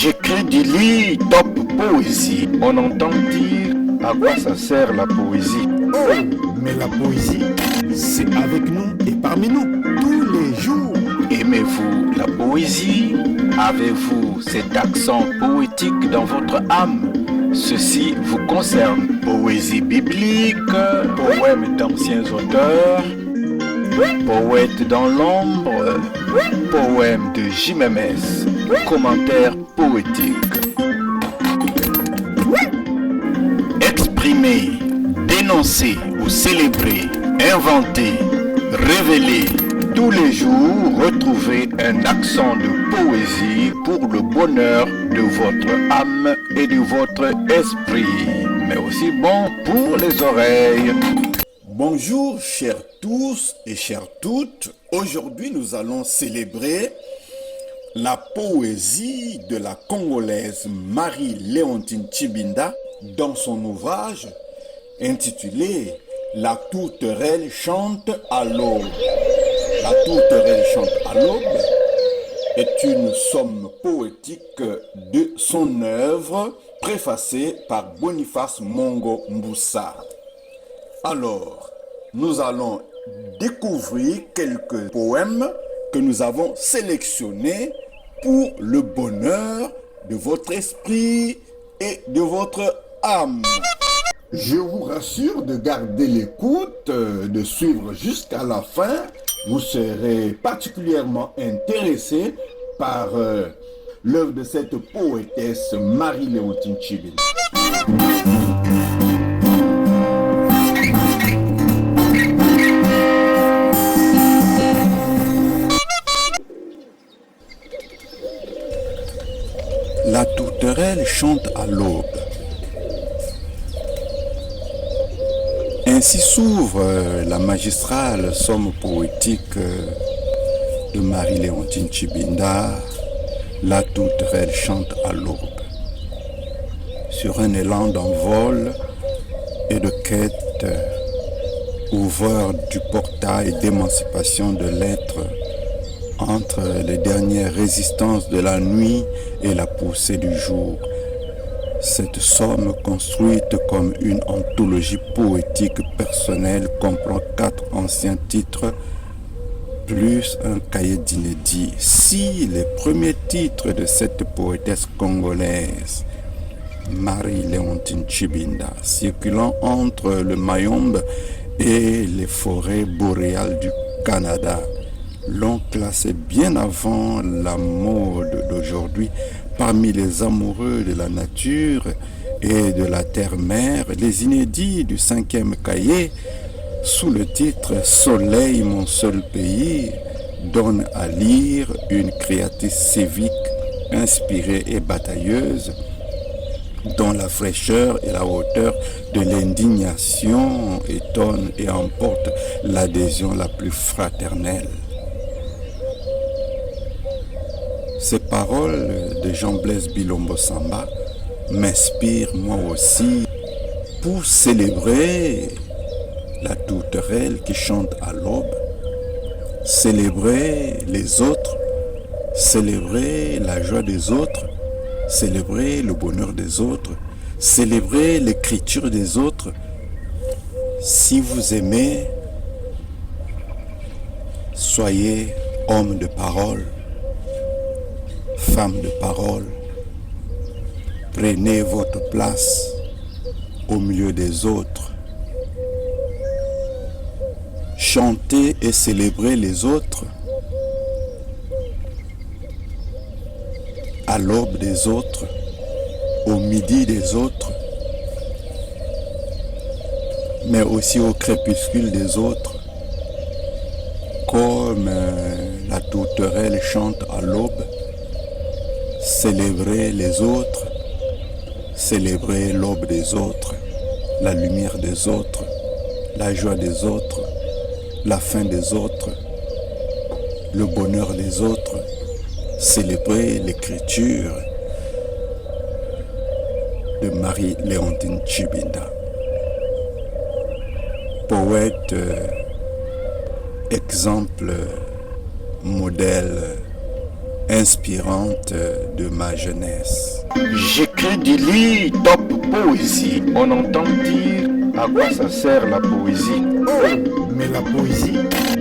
J'écris du lit top poésie. On entend dire à quoi ça sert la poésie. Oh, mais la poésie, c'est avec nous et parmi nous, tous les jours. Aimez-vous la poésie? Avez-vous cet accent poétique dans votre âme? Ceci vous concerne. Poésie biblique, poèmes d'anciens auteurs, poètes dans l'ombre, poèmes de JMS, commentaires poétiques. Exprimer, dénoncer ou célébrer, inventer, révéler. Tous les jours, retrouvez un accent de poésie pour le bonheur de votre âme et de votre esprit, mais aussi bon pour les oreilles. Bonjour chers tous et chères toutes. Aujourd'hui, nous allons célébrer la poésie de la Congolaise Marie-Léontine Tshibinda dans son ouvrage intitulé « La tourterelle chante à l'aube ». La tourterelle chante à l'aube est une somme poétique de son œuvre préfacée par Boniface Mongo Mboussa. Alors, nous allons découvrir quelques poèmes que nous avons sélectionnés pour le bonheur de votre esprit et de votre âme. Je vous rassure de garder l'écoute, de suivre jusqu'à la fin. Vous serez particulièrement intéressé par l'œuvre de cette poétesse Marie-Léontine Tshibinda. La tourterelle chante à l'aube. Ainsi s'ouvre la magistrale somme poétique de Marie-Léontine Tshibinda, La tourterelle chante à l'aube. Sur un élan d'envol et de quête, ouvreur du portail d'émancipation de l'être, entre les dernières résistances de la nuit et la poussée du jour, cette somme construite comme une anthologie poétique personnelle comprend 4 anciens titres plus un cahier d'inédits. Si les premiers titres de cette poétesse congolaise, Marie-Léontine Tshibinda, circulant entre le Mayombe et les forêts boréales du Canada, l'ont classé bien avant la mode d'aujourd'hui parmi les amoureux de la nature et de la terre-mère, les inédits du 5e cahier, sous le titre « Soleil, mon seul pays », donnent à lire une créatrice civique inspirée et batailleuse, dont la fraîcheur et la hauteur de l'indignation étonnent et emportent l'adhésion la plus fraternelle. Ces paroles de Jean-Blaise Bilombo Samba m'inspirent moi aussi pour célébrer la tourterelle qui chante à l'aube, célébrer les autres, célébrer la joie des autres, célébrer le bonheur des autres, célébrer l'écriture des autres. Si vous aimez, soyez homme de parole. Femme de parole, prenez votre place au milieu des autres. Chantez et célébrez les autres à l'aube des autres, au midi des autres, mais aussi au crépuscule des autres, comme la tourterelle chante à l'aube. Célébrer les autres, célébrer l'aube des autres, la lumière des autres, la joie des autres, la fin des autres, le bonheur des autres, célébrer l'écriture de Marie-Léontine Tshibinda. Poète, exemple, modèle inspirante de ma jeunesse. J'écris du lit top poésie. On entend dire à quoi ça sert la poésie. Oh, mais la poésie,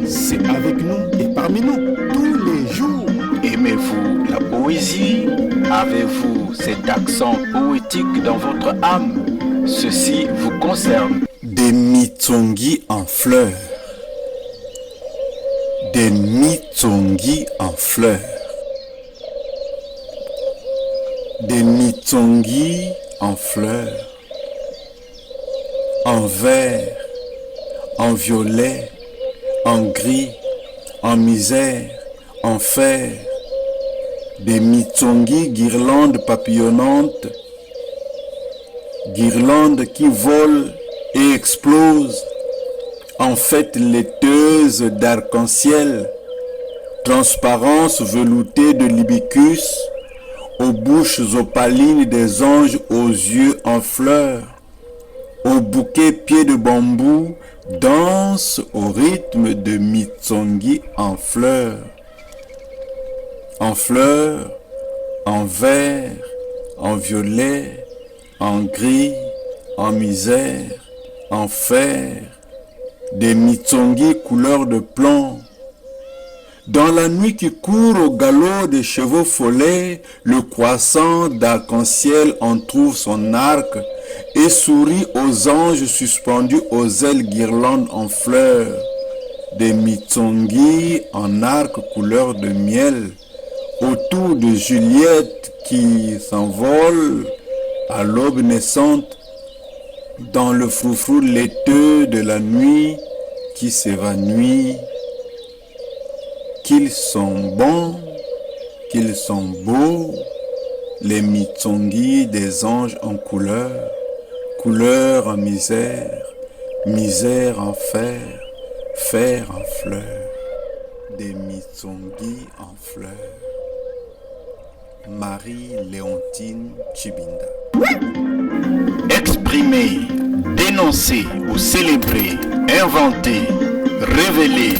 c'est avec nous et parmi nous tous les jours. Aimez-vous la poésie? Avez-vous cet accent poétique dans votre âme? Ceci vous concerne. Des mitsongi en fleurs. Des mitsongi en fleurs. Des mitsongi en fleurs. En vert, en violet, en gris, en misère, en fer. Des mitsongi guirlandes papillonnantes, guirlandes qui volent et explosent, en fait laiteuses d'arc-en-ciel, transparence veloutée de l'hibiscus, aux bouches opalines des anges aux yeux en fleurs, aux bouquets pieds de bambou, dansent au rythme de mitsongi en fleurs. En fleurs, en vert, en violet, en gris, en misère, en fer, des mitsongi couleur de plomb. Dans la nuit qui court au galop des chevaux follets, le croissant d'arc-en-ciel en trouve son arc et sourit aux anges suspendus aux ailes guirlandes en fleurs. Des mitsongi en arc couleur de miel, autour de Juliette qui s'envole à l'aube naissante, dans le froufrou laiteux de la nuit qui s'évanouit. Qu'ils sont bons, qu'ils sont beaux, les mitsongi des anges en couleur, couleur en misère, misère en fer, fer en fleurs, des mitsongi en fleurs. Marie-Léontine Tchibinda. Exprimer, dénoncer ou célébrer, inventer, révéler,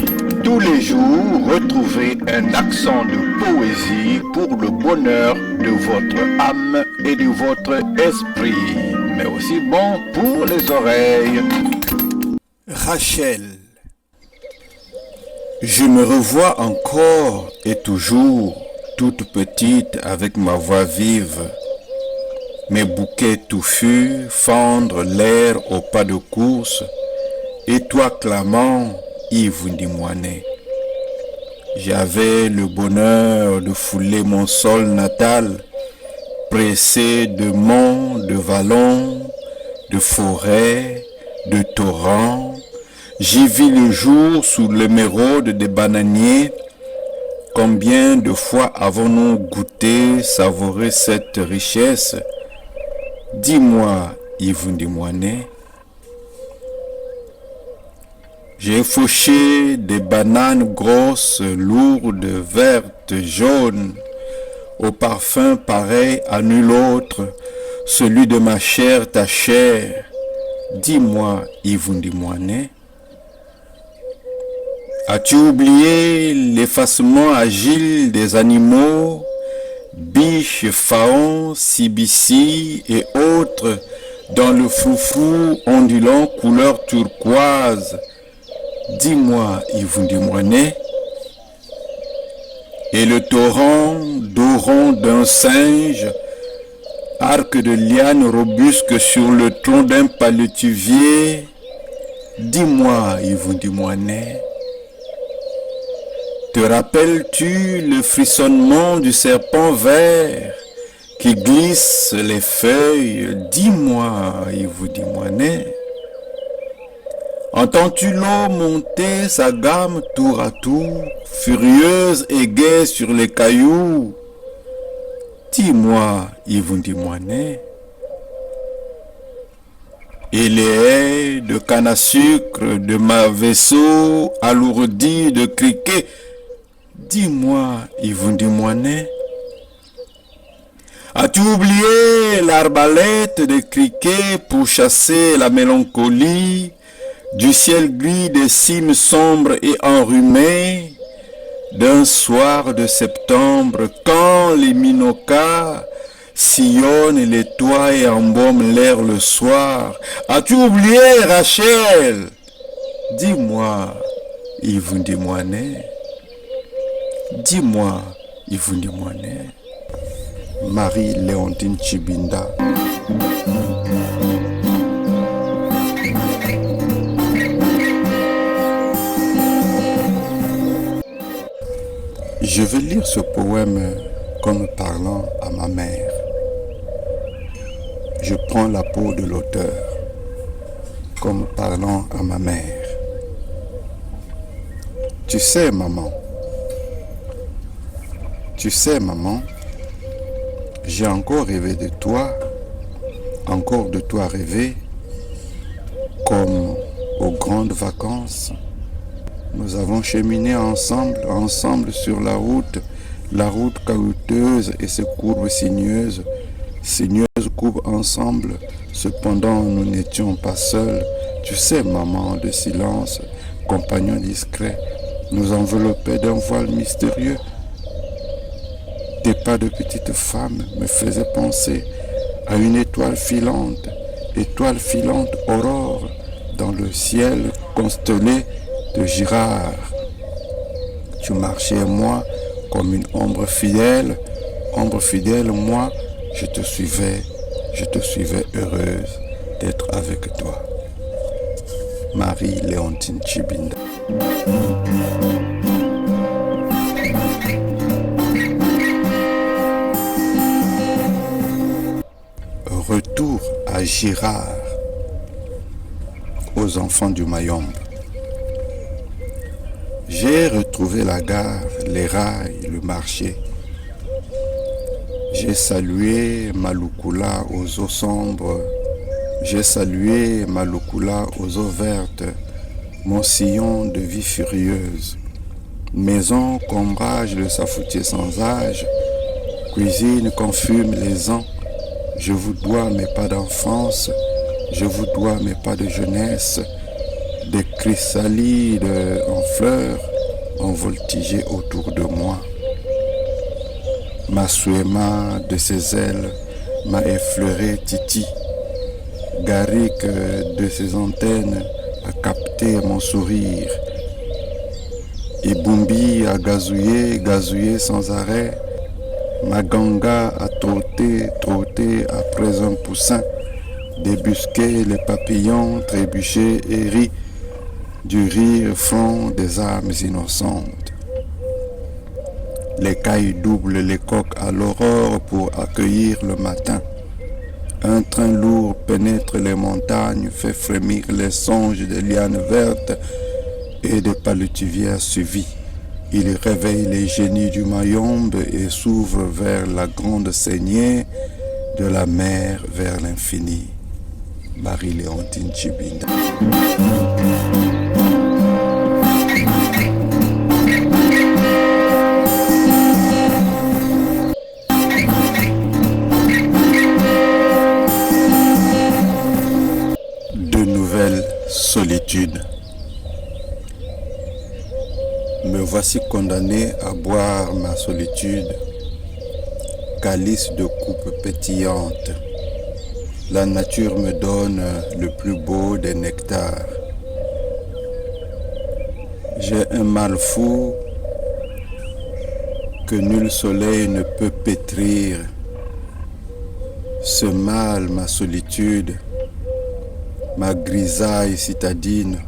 tous les jours, retrouvez un accent de poésie pour le bonheur de votre âme et de votre esprit, mais aussi bon pour les oreilles. Rachel. Je me revois encore et toujours, toute petite avec ma voix vive, mes bouquets touffus fendre l'air au pas de course, et toi clamant, Yves Ndimouane. J'avais le bonheur de fouler mon sol natal, pressé de monts, de vallons, de forêts, de torrents. J'y vis le jour sous l'émeraude des bananiers. Combien de fois avons-nous goûté, savouré cette richesse? Dis-moi, Yves Ndimouane. J'ai fauché des bananes grosses, lourdes, vertes, jaunes, au parfum pareil à nul autre, celui de ma chair, ta chair. Dis-moi, Yves Ndimouane. As-tu oublié l'effacement agile des animaux, biches, faons, sibissi et autres, dans le froufrou ondulant couleur turquoise? Dis-moi, Yves Ndimouane. Et le torrent d'oron d'un singe, arc de liane robuste sur le tronc d'un palétuvier? Dis-moi, Yves Ndimouane. Te rappelles-tu le frissonnement du serpent vert qui glisse les feuilles? Dis-moi, Yves Ndimouane. Entends-tu l'eau monter sa gamme tour à tour, furieuse et gaie sur les cailloux? Dis-moi, Yves Ndimouane. Et les haies de canne à sucre de ma vaisseau alourdi de criquets? Dis-moi, Yves Ndimouane. As-tu oublié l'arbalète des criquets pour chasser la mélancolie du ciel gris des cimes sombres et enrhumées, d'un soir de septembre, quand les minocas sillonnent les toits et embaument l'air le soir. As-tu oublié, Rachel? Dis-moi, Ivundi Moine. Dis-moi, Ivundi Moine. Marie-Léontine Tchibinda. Je vais lire ce poème comme parlant à ma mère. Je prends la peau de l'auteur comme parlant à ma mère. Tu sais, maman, j'ai encore rêvé de toi, encore de toi rêver, comme aux grandes vacances. Nous avons cheminé ensemble sur la route caillouteuse et ses courbes sinueuses courbes ensemble. Cependant, nous n'étions pas seuls. Tu sais, maman de silence, compagnon discret, nous enveloppait d'un voile mystérieux. Tes pas de petite femme me faisaient penser à une étoile filante aurore dans le ciel constellé de Girard. Tu marchais moi comme une ombre fidèle, moi je te suivais heureuse d'être avec toi. Marie-Léontine Tchibinda. Retour à Girard, aux enfants du Mayombe. J'ai retrouvé la gare, les rails, le marché. J'ai salué Malukula aux eaux sombres. J'ai salué Malukula aux eaux vertes, mon sillon de vie furieuse. Maison qu'ombrage le safoutier sans âge, cuisine qu'on fume les ans. Je vous dois mes pas d'enfance, je vous dois mes pas de jeunesse. Des chrysalides en fleurs ont voltigé autour de moi. Ma suéma de ses ailes m'a effleuré Titi. Garrick de ses antennes a capté mon sourire. Ibumbi a gazouillé sans arrêt. Ma ganga a trotté après un poussin. Débusqué les papillons, trébuché et ri du rire front des âmes innocentes. Les cailles doublent les coques à l'aurore pour accueillir le matin. Un train lourd pénètre les montagnes, fait frémir les songes des lianes vertes et des paludivières suivies. Il réveille les génies du Mayombe et s'ouvre vers la grande saignée de la mer vers l'infini. Marie-Léontine Tchibinda. De nouvelles solitudes. Me voici condamné à boire ma solitude, calice de coupe pétillante. La nature me donne le plus beau des nectars. J'ai un mal fou que nul soleil ne peut pétrir. Ce mal, ma solitude, ma grisaille citadine,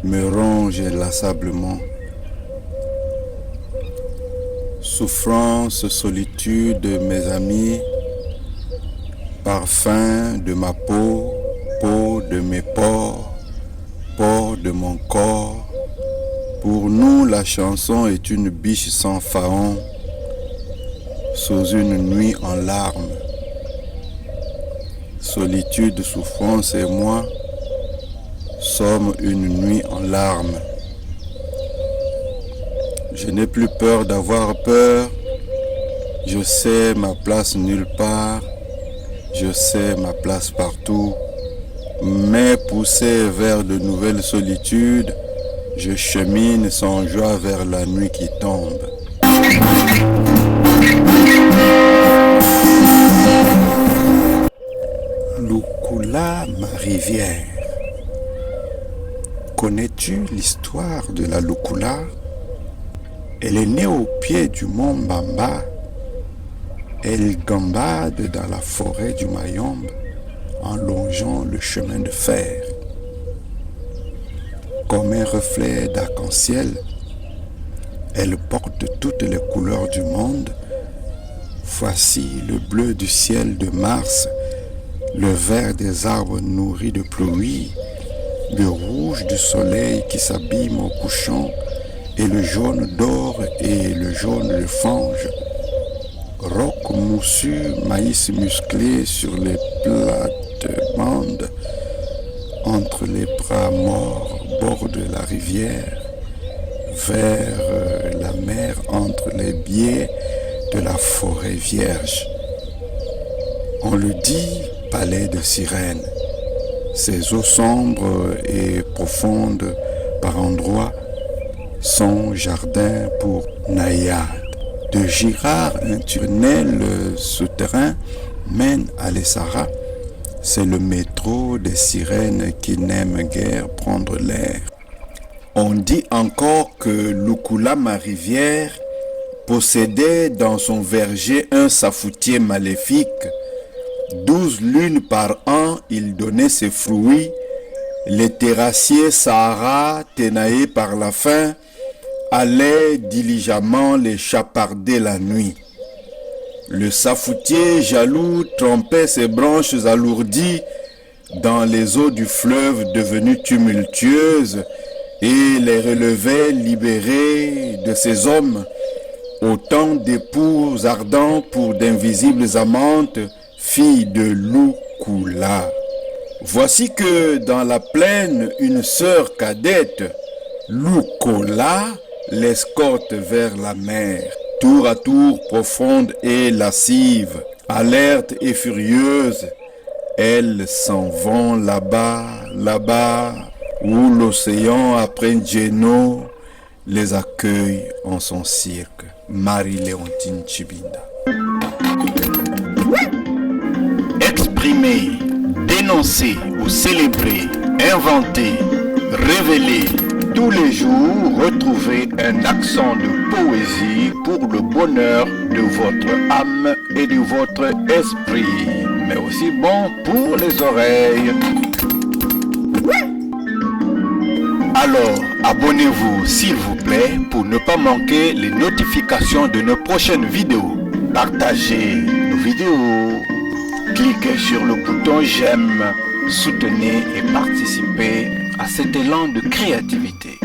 me ronge inlassablement. Souffrance, solitude, mes amis, parfum de ma peau, peau de mes pores, pores de mon corps. Pour nous, la chanson est une biche sans faon, sous une nuit en larmes. Solitude, souffrance et moi sommes une nuit en larmes. Je n'ai plus peur d'avoir peur. Je sais ma place nulle part. Je sais ma place partout. Mais poussé vers de nouvelles solitudes, Je chemine sans joie vers la nuit qui tombe. Lukula, ma rivière. Connais-tu l'histoire de la Lukula? Elle est née au pied du mont Mbamba. Elle gambade dans la forêt du Mayombe en longeant le chemin de fer. Comme un reflet d'arc-en-ciel, elle porte toutes les couleurs du monde. Voici le bleu du ciel de Mars, le vert des arbres nourris de pluie, le rouge du soleil qui s'abîme au couchant, et le jaune d'or et le jaune de fange. Roc moussu, maïs musclé sur les plates-bandes, entre les bras morts, bord de la rivière, vers la mer, entre les biais de la forêt vierge. On le dit, palais de sirènes. Ses eaux sombres et profondes par endroits sont jardins pour naïades. De Girard, un tunnel souterrain mène à l'Essara. C'est le métro des sirènes qui n'aiment guère prendre l'air. On dit encore que Lukula, ma rivière, possédait dans son verger un safoutier maléfique. 12 lunes par an, il donnait ses fruits. Les terrassiers Sahara, tenaillés par la faim, allaient diligemment les chaparder la nuit. Le safoutier jaloux trempait ses branches alourdies dans les eaux du fleuve devenues tumultueuses et les relevait libérés de ses hommes, autant d'époux ardents pour d'invisibles amantes, filles de Lukula. Voici que dans la plaine, une sœur cadette, Lukola, l'escorte vers la mer. Tour à tour profonde et lascive, alerte et furieuse, elles s'en vont là-bas, là-bas, où l'océan après Djeno les accueille en son cirque. Marie-Léontine Chibinda. Exprimer, dénoncer ou célébrer, inventer, révéler. Tous les jours, retrouvez un accent de poésie pour le bonheur de votre âme et de votre esprit, mais aussi bon pour les oreilles. Alors, abonnez-vous s'il vous plaît pour ne pas manquer les notifications de nos prochaines vidéos. Partagez nos vidéos, cliquez sur le bouton j'aime, soutenez et participez à cet élan de créativité.